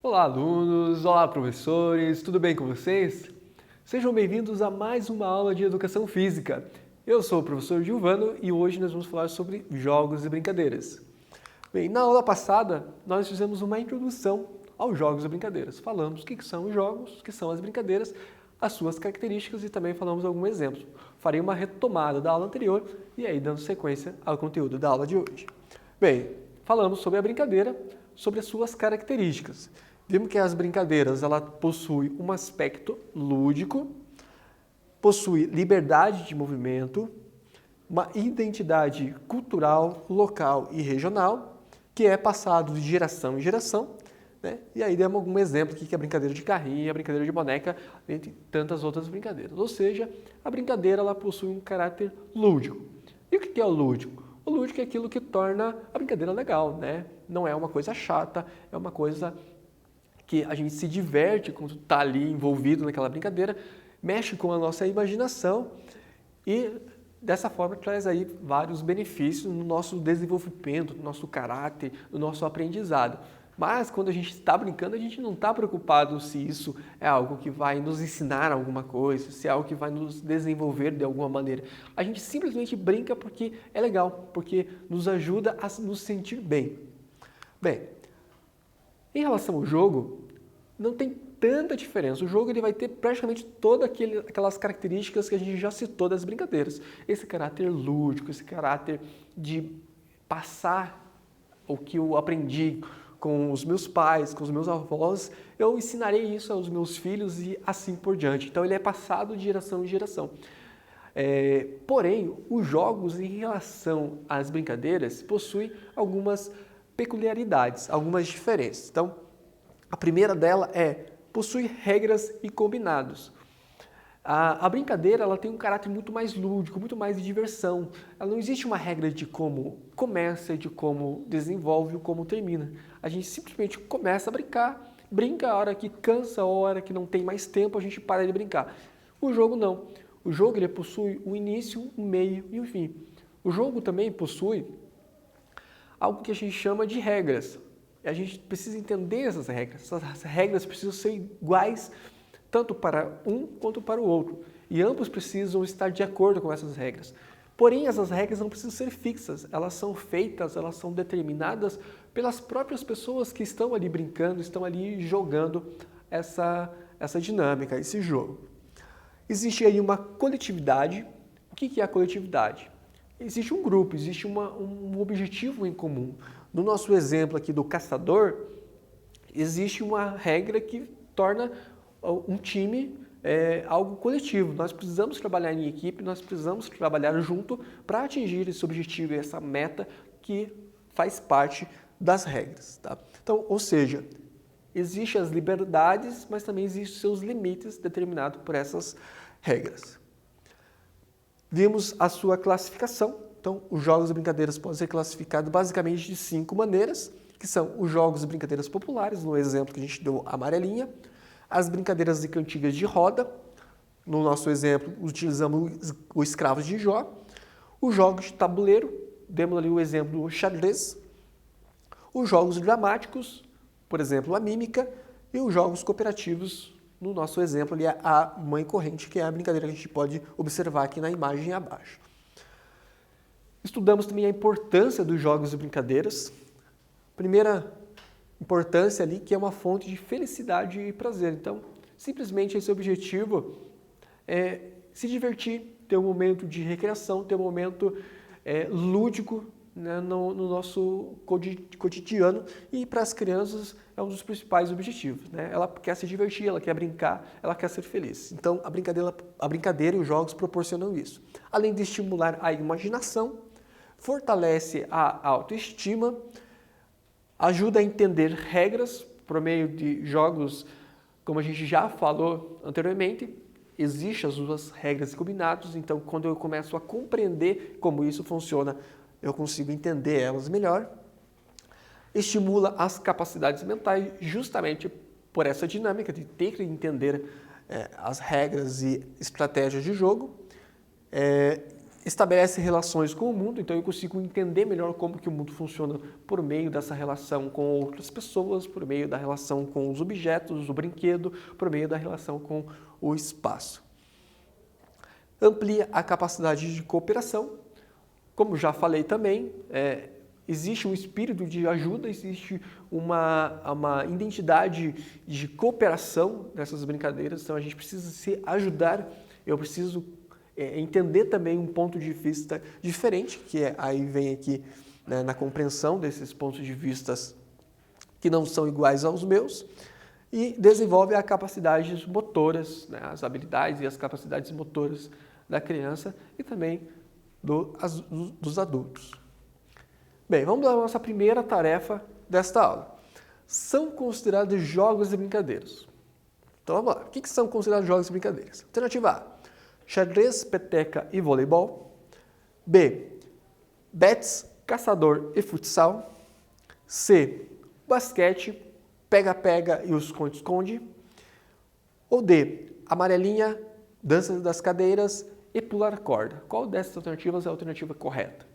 Olá, alunos! Olá, professores! Tudo bem com vocês? Sejam bem-vindos a mais uma aula de Educação Física. Eu sou o professor Gilvano e hoje nós vamos falar sobre jogos e brincadeiras. Bem, na aula passada, nós fizemos uma introdução aos jogos e brincadeiras. Falamos o que são os jogos, o que são as brincadeiras, as suas características e também falamos alguns exemplos. Farei uma retomada da aula anterior e aí dando sequência ao conteúdo da aula de hoje. Bem, falamos sobre a brincadeira, sobre as suas características. Vimos que as brincadeiras ela possuem um aspecto lúdico, possui liberdade de movimento, uma identidade cultural, local e regional, que é passado de geração em geração, né? E aí demos algum exemplo aqui, que é a brincadeira de carrinho, a brincadeira de boneca, entre tantas outras brincadeiras. Ou seja, a brincadeira ela possui um caráter lúdico. E o que é o lúdico? O lúdico é aquilo que torna a brincadeira legal, né? Não é uma coisa chata, é uma coisa que a gente se diverte quando está ali envolvido naquela brincadeira, mexe com a nossa imaginação e dessa forma traz aí vários benefícios no nosso desenvolvimento, no nosso caráter, no nosso aprendizado. Mas quando a gente está brincando, a gente não está preocupado se isso é algo que vai nos ensinar alguma coisa, se é algo que vai nos desenvolver de alguma maneira. A gente simplesmente brinca porque é legal, porque nos ajuda a nos sentir bem. Bem, em relação ao jogo, não tem tanta diferença. O jogo ele vai ter praticamente todas aquelas características que a gente já citou das brincadeiras. Esse caráter lúdico, esse caráter de passar o que eu aprendi com os meus pais, com os meus avós, eu ensinarei isso aos meus filhos e assim por diante. Então ele é passado de geração em geração. Porém, os jogos em relação às brincadeiras possuem algumas peculiaridades, algumas diferenças. Então, a primeira dela possui regras e combinados. A brincadeira ela tem um caráter muito mais lúdico, muito mais de diversão. Ela não existe uma regra de como começa, de como desenvolve ou como termina. A gente simplesmente começa a brincar, brinca a hora que cansa, a hora que não tem mais tempo, a gente para de brincar. O jogo não. O jogo ele possui um início, um meio e um fim. O jogo também possui algo que a gente chama de regras. A gente precisa entender essas regras. Essas regras precisam ser iguais tanto para um quanto para o outro. E ambos precisam estar de acordo com essas regras. Porém, essas regras não precisam ser fixas. Elas são feitas, elas são determinadas pelas próprias pessoas que estão ali brincando, estão ali jogando essa dinâmica, esse jogo. Existe aí uma coletividade. O que é a coletividade? Existe um grupo, existe um objetivo em comum. No nosso exemplo aqui do caçador, existe uma regra que torna um time algo coletivo. Nós precisamos trabalhar em equipe, nós precisamos trabalhar junto para atingir esse objetivo, essa meta que faz parte das regras. Tá? Então, ou seja, existem as liberdades, mas também existem seus limites determinados por essas regras. Vimos a sua classificação. Então, os jogos e brincadeiras podem ser classificados basicamente de 5 maneiras, que são os jogos e brincadeiras populares, no exemplo que a gente deu amarelinha, as brincadeiras e cantigas de roda, no nosso exemplo utilizamos o Escravos de Jó, os jogos de tabuleiro, demos ali o exemplo do xadrez, os jogos dramáticos, por exemplo, a mímica, e os jogos cooperativos, no nosso exemplo ali a mãe corrente, que é a brincadeira que a gente pode observar aqui na imagem abaixo. Estudamos também a importância dos jogos e brincadeiras. Primeira importância ali que é uma fonte de felicidade e prazer. Então, simplesmente esse objetivo é se divertir, ter um momento de recreação, ter um momento lúdico, né, no nosso cotidiano, e para as crianças é um dos principais objetivos. Né? Ela quer se divertir, ela quer brincar, ela quer ser feliz. Então, a brincadeira e os jogos proporcionam isso. Além de estimular a imaginação, fortalece a autoestima, ajuda a entender regras por meio de jogos, como a gente já falou anteriormente, existem as duas regras e combinados, então quando eu começo a compreender como isso funciona, eu consigo entender elas melhor. Estimula as capacidades mentais justamente por essa dinâmica de ter que entender as regras e estratégias de jogo. estabelece relações com o mundo, então eu consigo entender melhor como que o mundo funciona por meio dessa relação com outras pessoas, por meio da relação com os objetos, o brinquedo, por meio da relação com o espaço. Amplia a capacidade de cooperação. Como já falei também, existe um espírito de ajuda, existe uma identidade de cooperação nessas brincadeiras, então a gente precisa se ajudar, eu preciso entender também um ponto de vista diferente, aí vem aqui, né, na compreensão desses pontos de vista que não são iguais aos meus, e desenvolve as capacidades motoras, né, as habilidades e as capacidades motoras da criança e também dos adultos. Bem, vamos à nossa primeira tarefa desta aula. São considerados jogos e brincadeiras. Então vamos lá. O que são considerados jogos e brincadeiras? Alternativa A: xadrez, peteca e voleibol. B: bets, caçador e futsal. C: basquete, pega-pega e o esconde-esconde. Ou D: amarelinha, dança das cadeiras e pular corda. Qual dessas alternativas é a alternativa correta?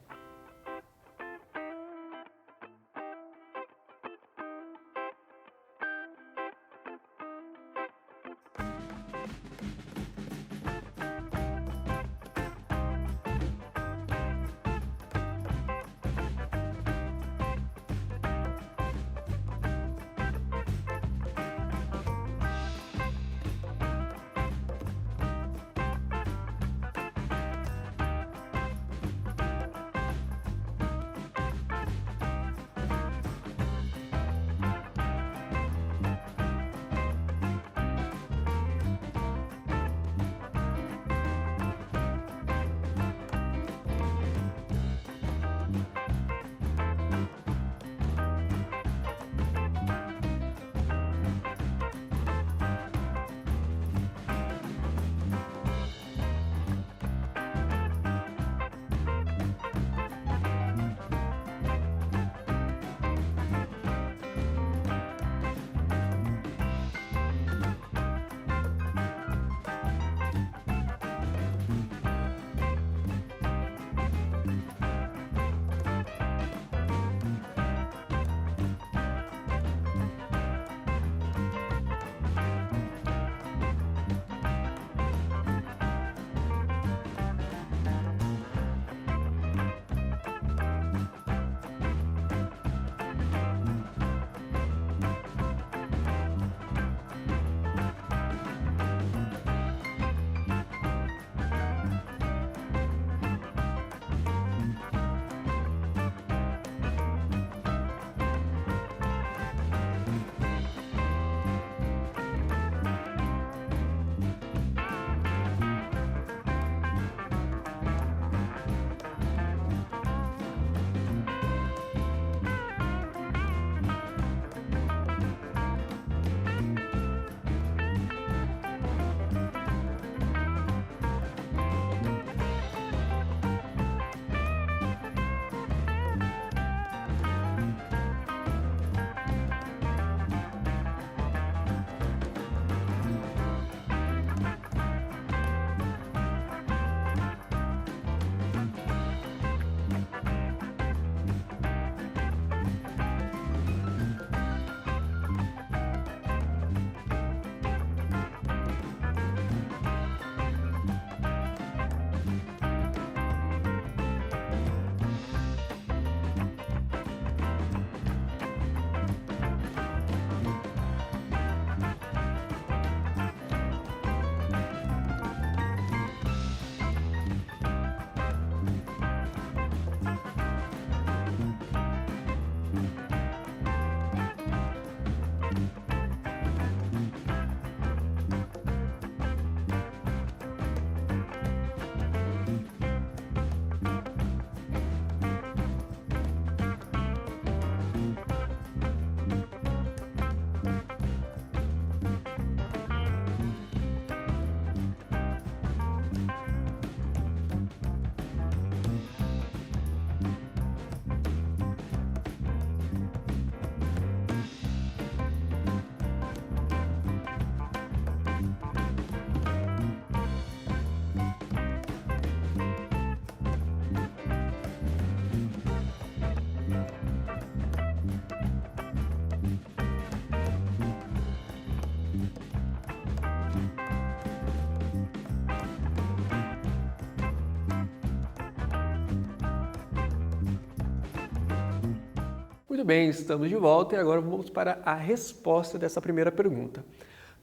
Muito bem, estamos de volta e agora vamos para a resposta dessa primeira pergunta.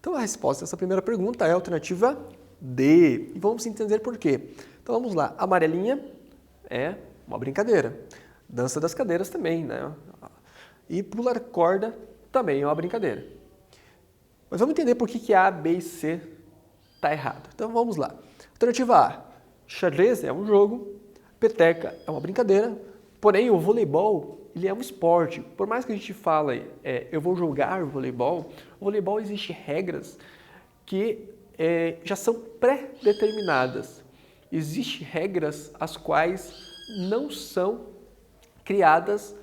Então, a resposta dessa primeira pergunta é a alternativa D. E vamos entender por quê. Então, vamos lá. Amarelinha é uma brincadeira. Dança das cadeiras também, né? E pular corda também é uma brincadeira. Mas vamos entender por que A, B e C está errado. Então, vamos lá. Alternativa A. Xadrez é um jogo. Peteca é uma brincadeira. Porém, o voleibol, ele é um esporte. Por mais que a gente fale, eu vou jogar voleibol, o voleibol existe regras que já são pré-determinadas. Existem regras as quais não são criadas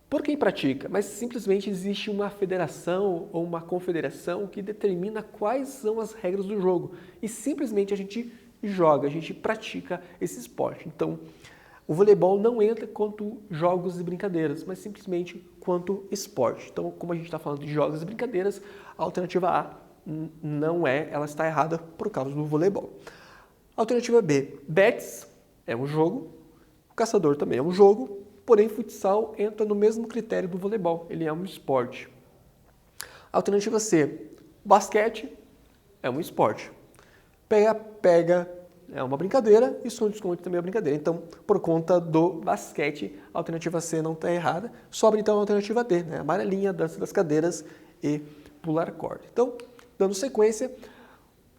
por quem pratica, mas simplesmente existe uma federação ou uma confederação que determina quais são as regras do jogo. E simplesmente a gente joga, a gente pratica esse esporte. Então, o voleibol não entra quanto jogos e brincadeiras, mas simplesmente quanto esporte. Então, como a gente está falando de jogos e brincadeiras, a alternativa A não é, ela está errada por causa do voleibol. Alternativa B, bets é um jogo, o caçador também é um jogo, porém futsal entra no mesmo critério do voleibol, ele é um esporte. Alternativa C, basquete é um esporte. Pega é uma brincadeira e esconde-esconde também é uma brincadeira. Então, por conta do basquete, a alternativa C não está errada. Sobra então a alternativa D, né? Amarelinha, dança das cadeiras e pular corda. Então, dando sequência,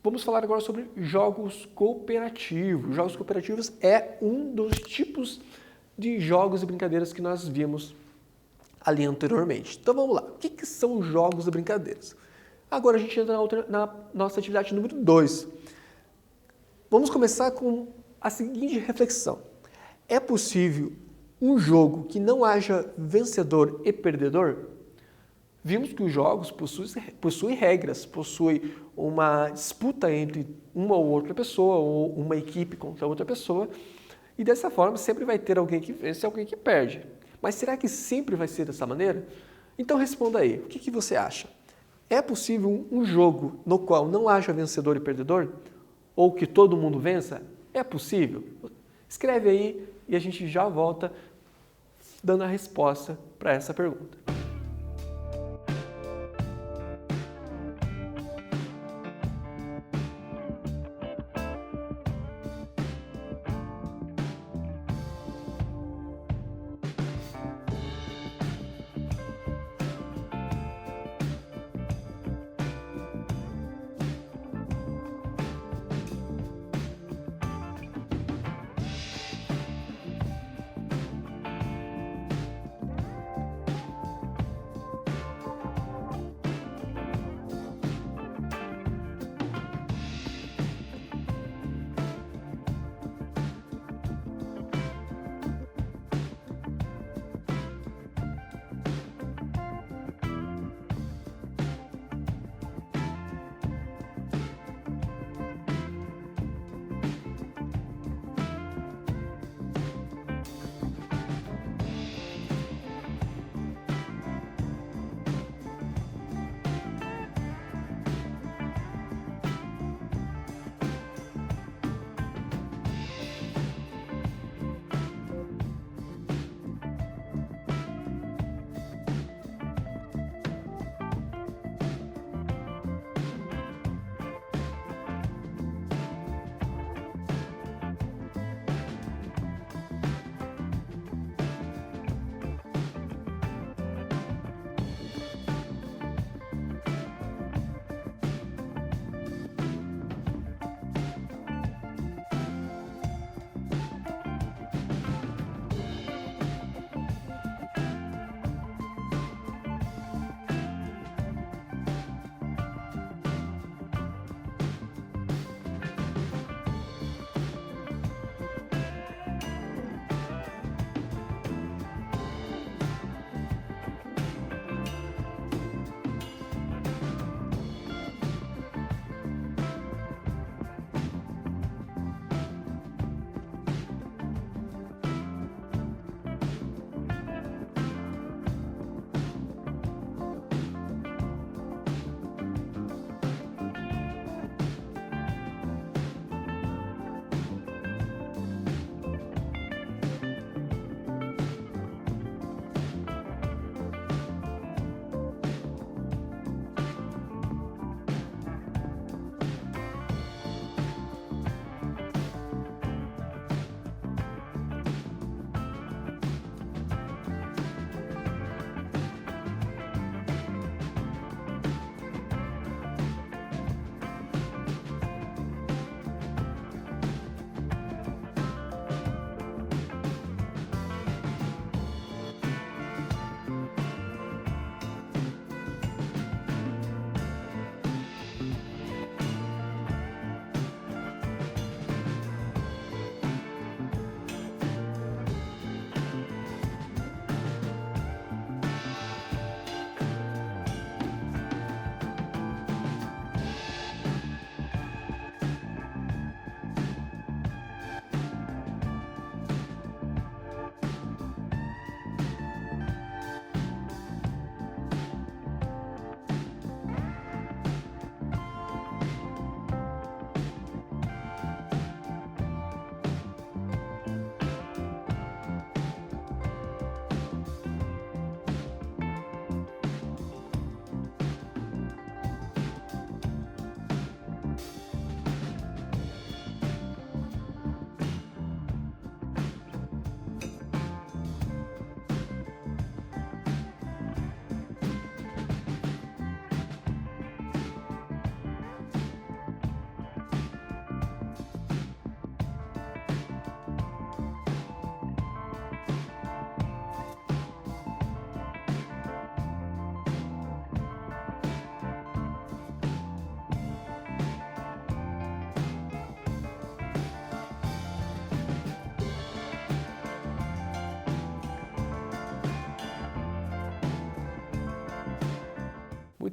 vamos falar agora sobre jogos cooperativos. Jogos cooperativos é um dos tipos de jogos e brincadeiras que nós vimos ali anteriormente. Então, vamos lá. O que são jogos e brincadeiras? Agora a gente entra na nossa atividade número 2. Vamos começar com a seguinte reflexão. É possível um jogo que não haja vencedor e perdedor? Vimos que os jogos possuem regras, possuem uma disputa entre uma ou outra pessoa, ou uma equipe contra outra pessoa, e dessa forma sempre vai ter alguém que vence e alguém que perde. Mas será que sempre vai ser dessa maneira? Então responda aí, o que você acha? É possível um jogo no qual não haja vencedor e perdedor? Ou que todo mundo vença? É possível? Escreve aí e a gente já volta dando a resposta para essa pergunta.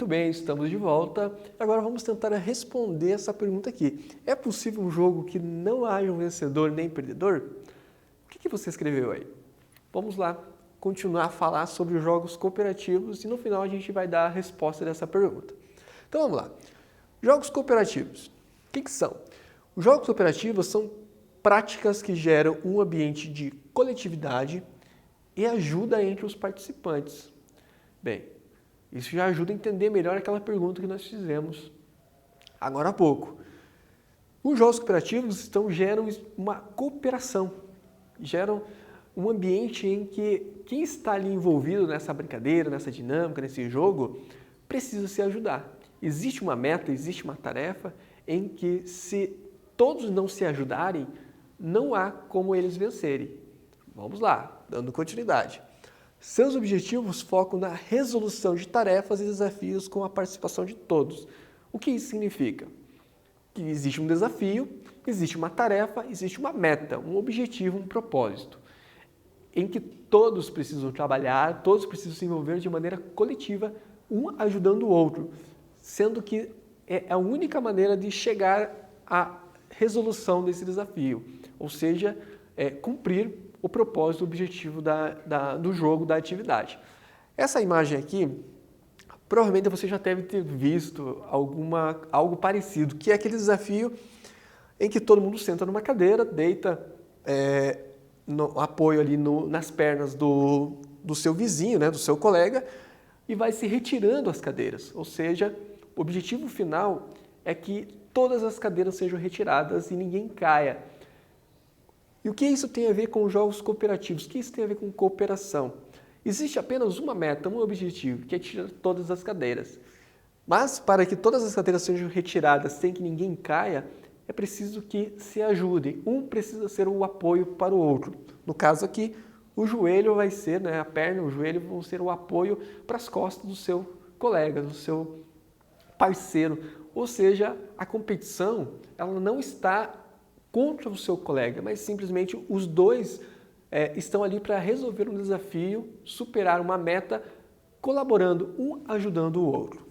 Muito bem, estamos de volta. Agora vamos tentar responder essa pergunta aqui. É possível um jogo que não haja um vencedor nem perdedor? O que você escreveu aí? Vamos lá continuar a falar sobre os jogos cooperativos e no final a gente vai dar a resposta dessa pergunta. Então vamos lá. Jogos cooperativos. O que são? Os jogos cooperativos são práticas que geram um ambiente de coletividade e ajuda entre os participantes. Bem, isso já ajuda a entender melhor aquela pergunta que nós fizemos agora há pouco. Os jogos cooperativos geram uma cooperação, geram um ambiente em que quem está ali envolvido nessa brincadeira, nessa dinâmica, nesse jogo, precisa se ajudar. Existe uma meta, existe uma tarefa em que se todos não se ajudarem, não há como eles vencerem. Vamos lá, dando continuidade. Seus objetivos focam na resolução de tarefas e desafios com a participação de todos. O que isso significa? Que existe um desafio, existe uma tarefa, existe uma meta, um objetivo, um propósito, em que todos precisam trabalhar, todos precisam se envolver de maneira coletiva, um ajudando o outro, sendo que é a única maneira de chegar à resolução desse desafio, ou seja, cumprir o propósito, o objetivo do jogo, da atividade. Essa imagem aqui, provavelmente você já deve ter visto algo parecido, que é aquele desafio em que todo mundo senta numa cadeira, deita no apoio ali nas pernas do seu vizinho, né, do seu colega, e vai se retirando as cadeiras. Ou seja, o objetivo final é que todas as cadeiras sejam retiradas e ninguém caia. E o que isso tem a ver com jogos cooperativos? O que isso tem a ver com cooperação? Existe apenas uma meta, um objetivo, que é tirar todas as cadeiras. Mas para que todas as cadeiras sejam retiradas sem que ninguém caia, é preciso que se ajudem. Um precisa ser o apoio para o outro. No caso aqui, o joelho vai ser, a perna, o joelho vão ser o apoio para as costas do seu colega, do seu parceiro. Ou seja, a competição ela não está contra o seu colega, mas simplesmente os dois estão ali para resolver um desafio, superar uma meta, colaborando, um ajudando o outro.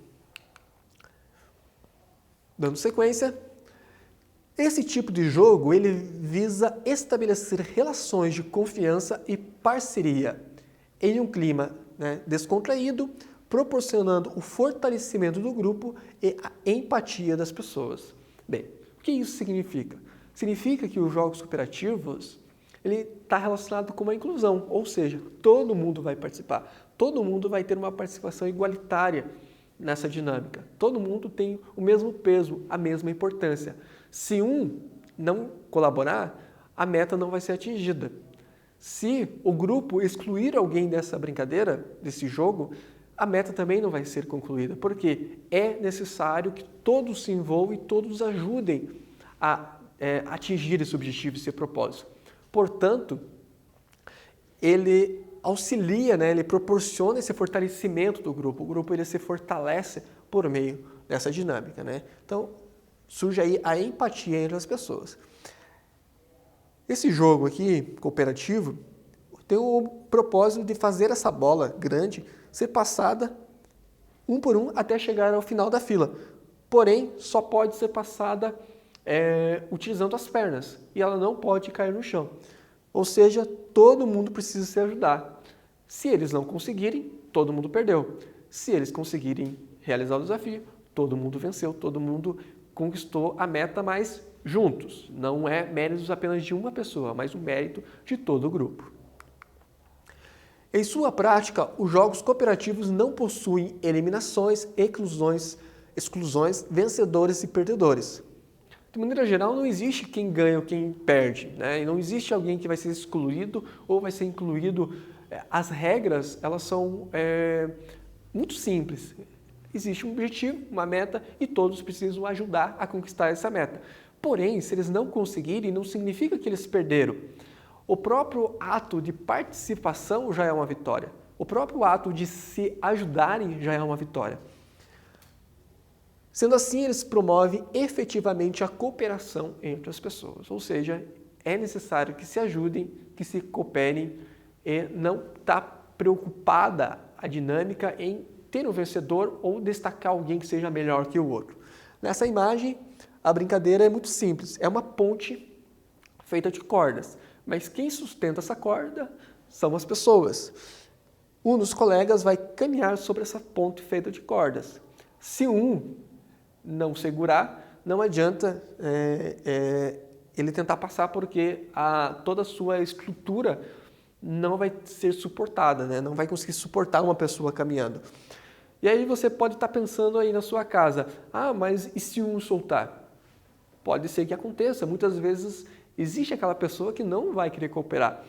Dando sequência, esse tipo de jogo ele visa estabelecer relações de confiança e parceria em um clima descontraído, proporcionando o fortalecimento do grupo e a empatia das pessoas. Bem, o que isso significa? Significa que os jogos cooperativos ele está relacionado com uma inclusão, ou seja, todo mundo vai participar, todo mundo vai ter uma participação igualitária nessa dinâmica, todo mundo tem o mesmo peso, a mesma importância. Se um não colaborar, a meta não vai ser atingida. Se o grupo excluir alguém dessa brincadeira, desse jogo, a meta também não vai ser concluída, porque é necessário que todos se envolvam e todos ajudem a atingir esse objetivo, esse propósito. Portanto, ele auxilia, ele proporciona esse fortalecimento do grupo. O grupo ele se fortalece por meio dessa dinâmica. Então, surge aí a empatia entre as pessoas. Esse jogo aqui, cooperativo, tem o propósito de fazer essa bola grande ser passada um por um até chegar ao final da fila. Porém, só pode ser passada utilizando as pernas e ela não pode cair no chão. Ou seja, todo mundo precisa se ajudar. Se eles não conseguirem, todo mundo perdeu. Se eles conseguirem realizar o desafio, todo mundo venceu, todo mundo conquistou a meta, mas juntos. Não é méritos apenas de uma pessoa, mas um mérito de todo o grupo. Em sua prática, os jogos cooperativos não possuem eliminações, exclusões, vencedores e perdedores. De maneira geral, não existe quem ganha ou quem perde, E não existe alguém que vai ser excluído ou vai ser incluído. As regras, elas são muito simples. Existe um objetivo, uma meta e todos precisam ajudar a conquistar essa meta. Porém, se eles não conseguirem, não significa que eles perderam. O próprio ato de participação já é uma vitória. O próprio ato de se ajudarem já é uma vitória. Sendo assim, eles promovem efetivamente a cooperação entre as pessoas. Ou seja, é necessário que se ajudem, que se cooperem e não está preocupada a dinâmica em ter um vencedor ou destacar alguém que seja melhor que o outro. Nessa imagem, a brincadeira é muito simples. É uma ponte feita de cordas, mas quem sustenta essa corda são as pessoas. Um dos colegas vai caminhar sobre essa ponte feita de cordas. Se um não segurar, não adianta ele tentar passar, porque toda a sua estrutura não vai ser suportada, né? Não vai conseguir suportar uma pessoa caminhando. E aí você pode estar pensando aí na sua casa, mas e se um soltar? Pode ser que aconteça, muitas vezes existe aquela pessoa que não vai querer cooperar.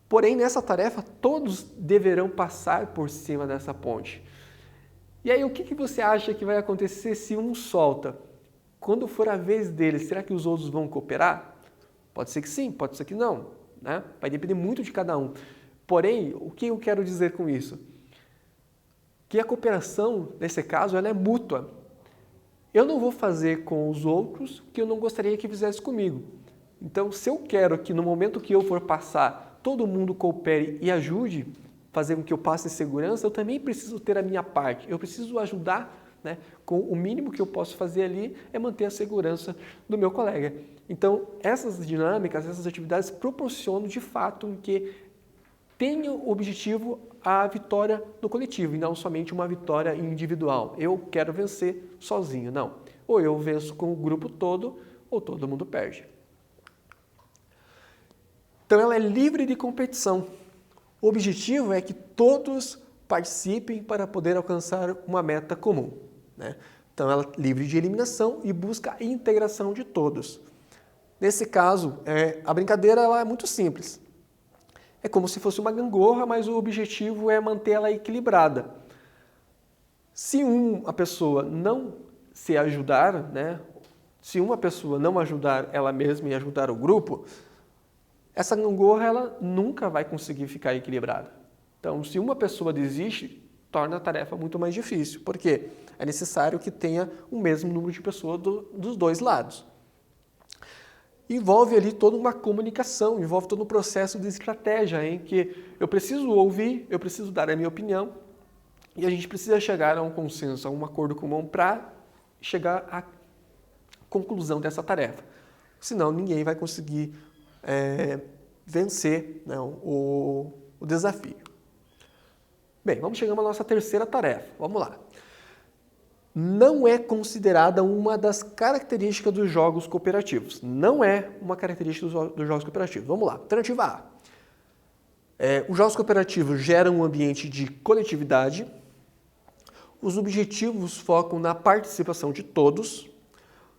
Porém, nessa tarefa, todos deverão passar por cima dessa ponte. E aí, o que você acha que vai acontecer se um solta? Quando for a vez dele, será que os outros vão cooperar? Pode ser que sim, pode ser que não, né? Vai depender muito de cada um. Porém, o que eu quero dizer com isso? Que a cooperação, nesse caso, ela é mútua. Eu não vou fazer com os outros o que eu não gostaria que fizesse comigo. Então, se eu quero que no momento que eu for passar, todo mundo coopere e ajude, fazer com que eu passe em segurança, eu também preciso ter a minha parte. Eu preciso ajudar, né? Com o mínimo que eu posso fazer ali é manter a segurança do meu colega. Então, essas dinâmicas, essas atividades proporcionam de fato que tenha o objetivo a vitória no coletivo e não somente uma vitória individual. Eu quero vencer sozinho, não. Ou eu venço com o grupo todo, ou todo mundo perde. Então ela é livre de competição. O objetivo é que todos participem para poder alcançar uma meta comum, né? Então ela é livre de eliminação e busca a integração de todos. Nesse caso, a brincadeira ela é muito simples. É como se fosse uma gangorra, mas o objetivo é manter ela equilibrada. Se uma pessoa não se ajudar, né? Se uma pessoa não ajudar ela mesma e ajudar o grupo, essa gangorra ela nunca vai conseguir ficar equilibrada. Então, se uma pessoa desiste, torna a tarefa muito mais difícil, porque é necessário que tenha o mesmo número de pessoas dos dois lados. Envolve ali toda uma comunicação, envolve todo um processo de estratégia em que eu preciso ouvir, eu preciso dar a minha opinião e a gente precisa chegar a um consenso, a um acordo comum para chegar à conclusão dessa tarefa. Senão ninguém vai conseguir vencer, né, o desafio. Bem, vamos chegar à nossa terceira tarefa. Vamos lá. Não é considerada uma das características dos jogos cooperativos. Não é uma característica dos jogos cooperativos. Vamos lá. Alternativa A. Os jogos cooperativos geram um ambiente de coletividade. Os objetivos focam na participação de todos.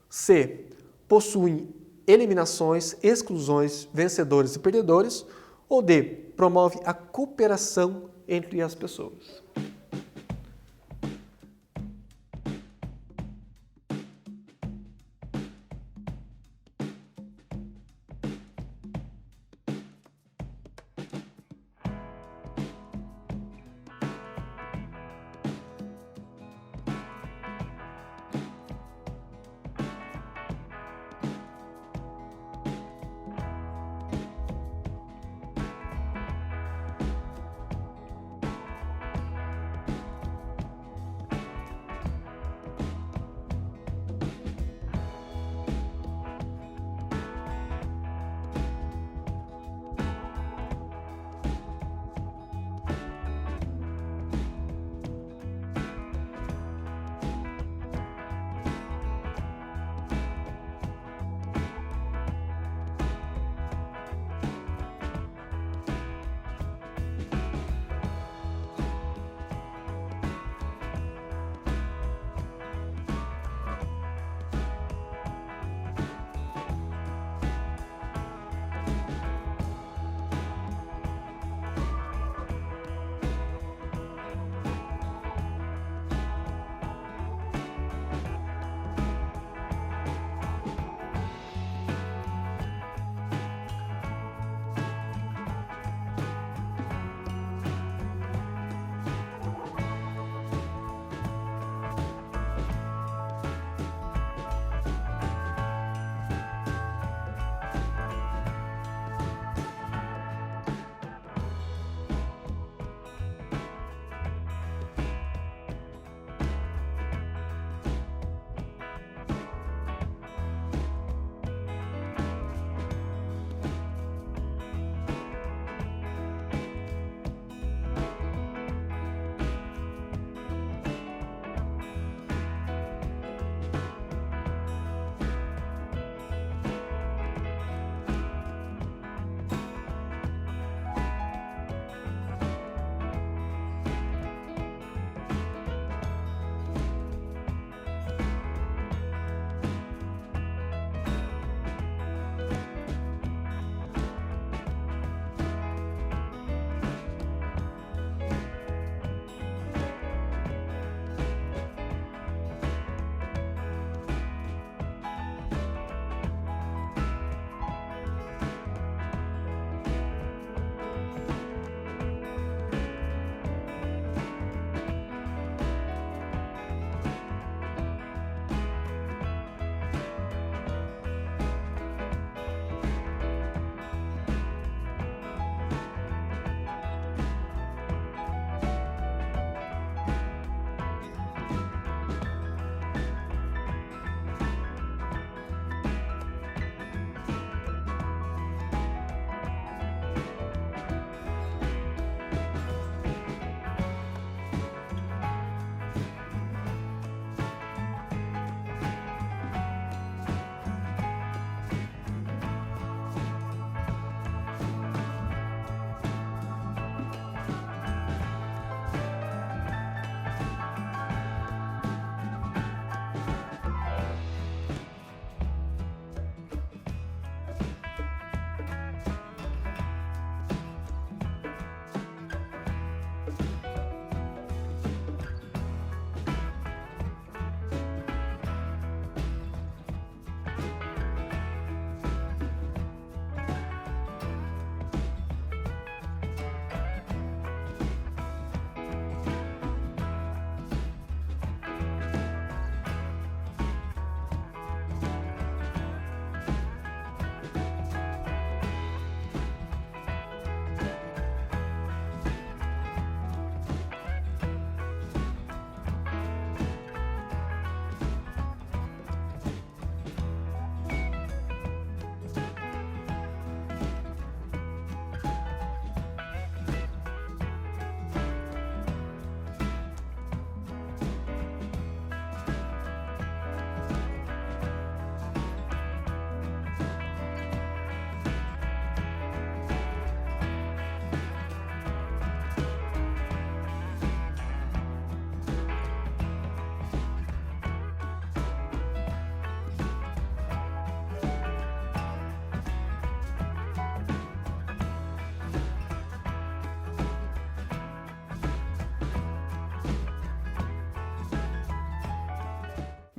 C. Possuem eliminações, exclusões, vencedores e perdedores. Ou D. Promove a cooperação entre as pessoas.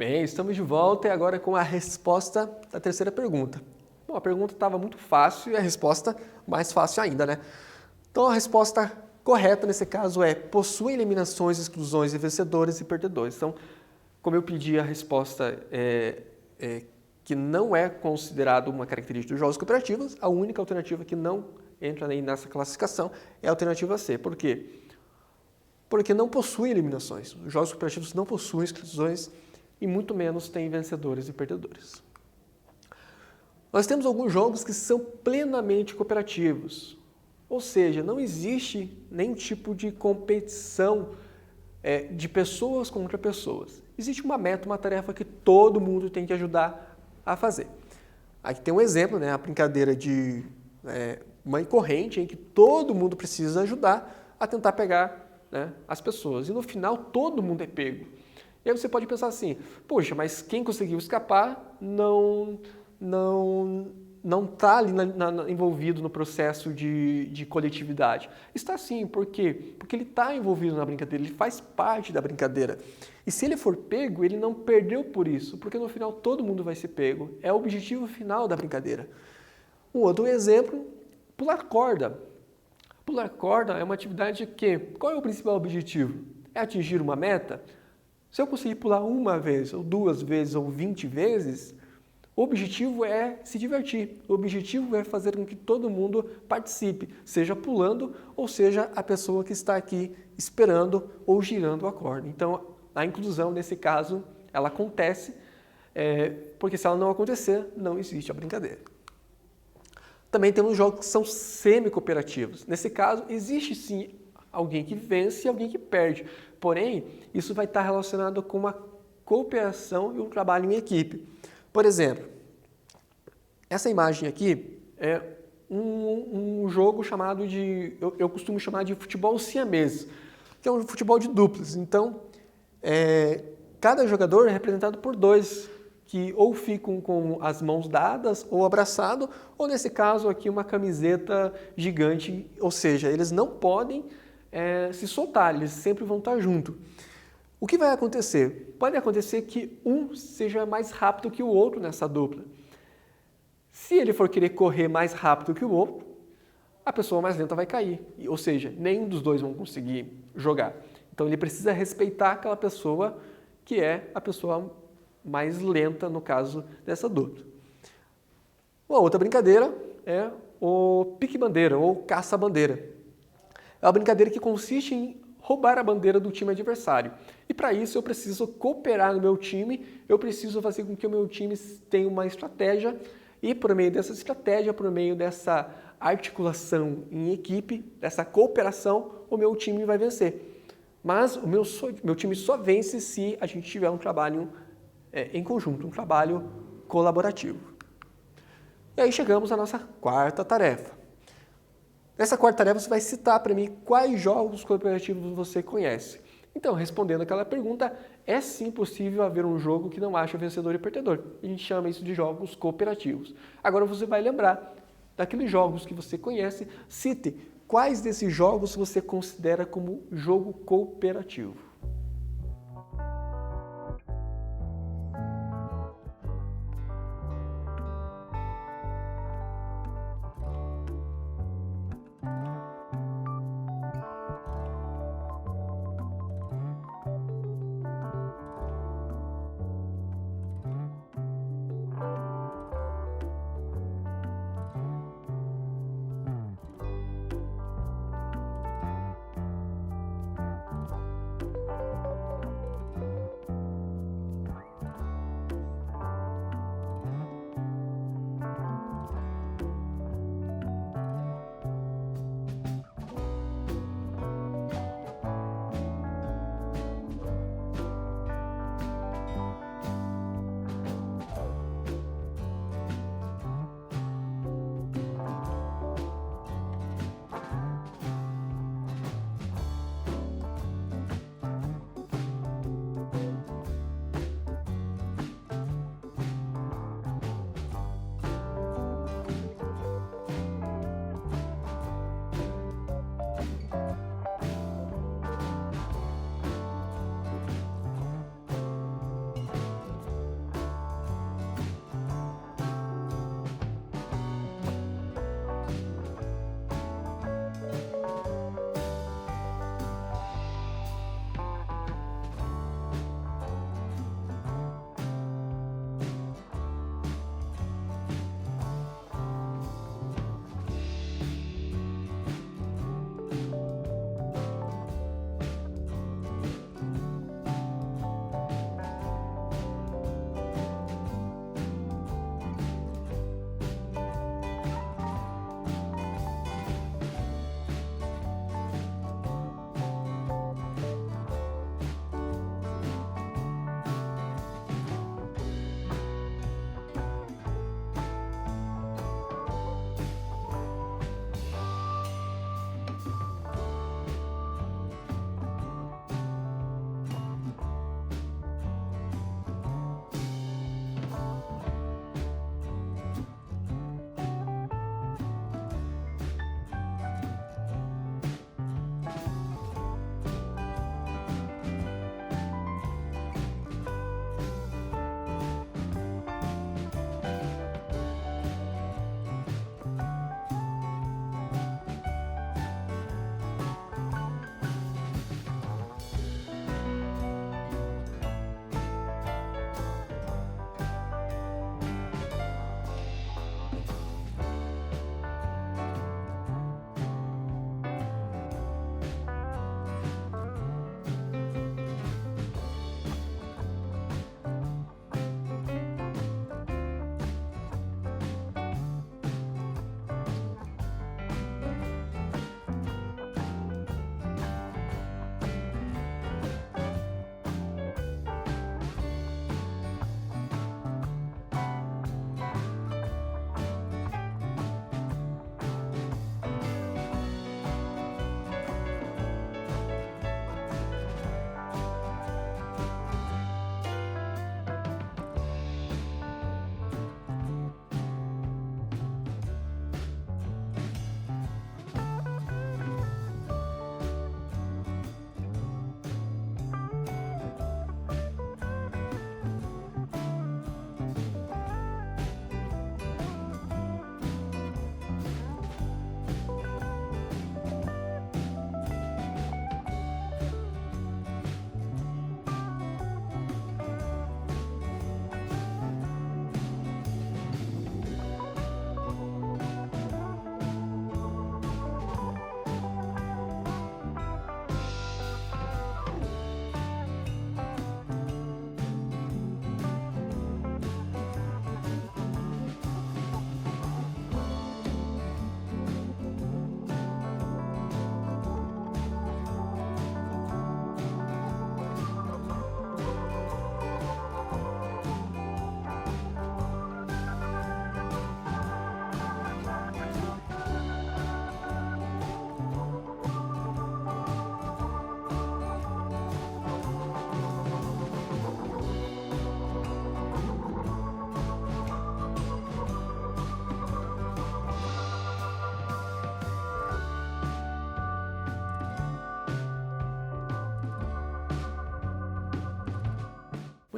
Bem, estamos de volta e agora com a resposta da terceira pergunta. Bom, a pergunta estava muito fácil e a resposta mais fácil ainda, né? Então a resposta correta nesse caso é: possuem eliminações, exclusões e vencedores e perdedores. Então, como eu pedi a resposta que não é considerado uma característica dos jogos cooperativos, a única alternativa que não entra aí nessa classificação é a alternativa C. Por quê? Porque não possui eliminações. Os jogos cooperativos não possuem exclusões e muito menos têm vencedores e perdedores. Nós temos alguns jogos que são plenamente cooperativos, ou seja, não existe nenhum tipo de competição de pessoas contra pessoas. Existe uma meta, uma tarefa que todo mundo tem que ajudar a fazer. Aqui tem um exemplo, né, a brincadeira de mãe corrente, em que todo mundo precisa ajudar a tentar pegar, né, as pessoas. E no final todo mundo é pego. E aí você pode pensar assim: poxa, mas quem conseguiu escapar não está ali envolvido no processo de coletividade. Está sim, por quê? Porque ele está envolvido na brincadeira, ele faz parte da brincadeira. E se ele for pego, ele não perdeu por isso, porque no final todo mundo vai ser pego. É o objetivo final da brincadeira. Um outro exemplo, pular corda. Pular corda é uma atividade que, qual é o principal objetivo? É atingir uma meta? Se eu conseguir pular uma vez, ou 2 vezes, ou 20 vezes, o objetivo é se divertir. O objetivo é fazer com que todo mundo participe, seja pulando ou seja a pessoa que está aqui esperando ou girando a corda. Então, a inclusão, nesse caso, ela acontece, porque se ela não acontecer, não existe a brincadeira. Também temos jogos que são semi-cooperativos. Nesse caso, existe sim alguém que vence e alguém que perde. Porém, isso vai estar relacionado com uma cooperação e um trabalho em equipe. Por exemplo, essa imagem aqui é um jogo chamado de, eu costumo chamar de futebol siamês, que é um futebol de duplas. Então, cada jogador é representado por 2, que ou ficam com as mãos dadas ou abraçado, ou nesse caso aqui uma camiseta gigante, ou seja, eles não podem se soltar, eles sempre vão estar junto. O que vai acontecer? Pode acontecer que um seja mais rápido que o outro nessa dupla. Se ele for querer correr mais rápido que o outro, a pessoa mais lenta vai cair. Ou seja, nenhum dos dois vão conseguir jogar. Então ele precisa respeitar aquela pessoa que é a pessoa mais lenta, no caso dessa dupla. Uma outra brincadeira é o pique-bandeira ou caça-bandeira. É uma brincadeira que consiste em roubar a bandeira do time adversário. E para isso eu preciso cooperar no meu time, eu preciso fazer com que o meu time tenha uma estratégia e por meio dessa estratégia, por meio dessa articulação em equipe, dessa cooperação, o meu time vai vencer. Mas o meu time só vence se a gente tiver um trabalho em conjunto, um trabalho colaborativo. E aí chegamos à nossa quarta tarefa. Nessa quarta tarefa você vai citar para mim quais jogos cooperativos você conhece. Então, respondendo aquela pergunta, é sim possível haver um jogo que não acha vencedor e perdedor. A gente chama isso de jogos cooperativos. Agora você vai lembrar daqueles jogos que você conhece, cite quais desses jogos você considera como jogo cooperativo.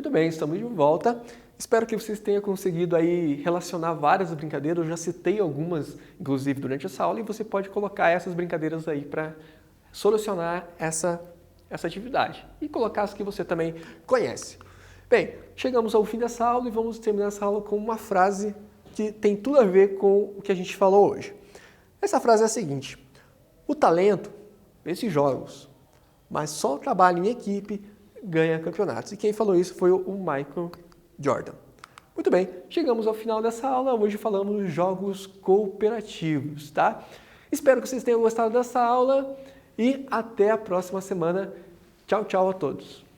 Muito bem, estamos de volta. Espero que vocês tenham conseguido aí relacionar várias brincadeiras. Eu já citei algumas, inclusive, durante essa aula, e você pode colocar essas brincadeiras aí para solucionar essa atividade. E colocar as que você também conhece. Bem, chegamos ao fim dessa aula e vamos terminar essa aula com uma frase que tem tudo a ver com o que a gente falou hoje. Essa frase é a seguinte: o talento vence jogos, mas só o trabalho em equipe ganha campeonatos. E quem falou isso foi o Michael Jordan. Muito bem, chegamos ao final dessa aula. Hoje falamos de jogos cooperativos, tá? Espero que vocês tenham gostado dessa aula e até a próxima semana. Tchau, tchau a todos.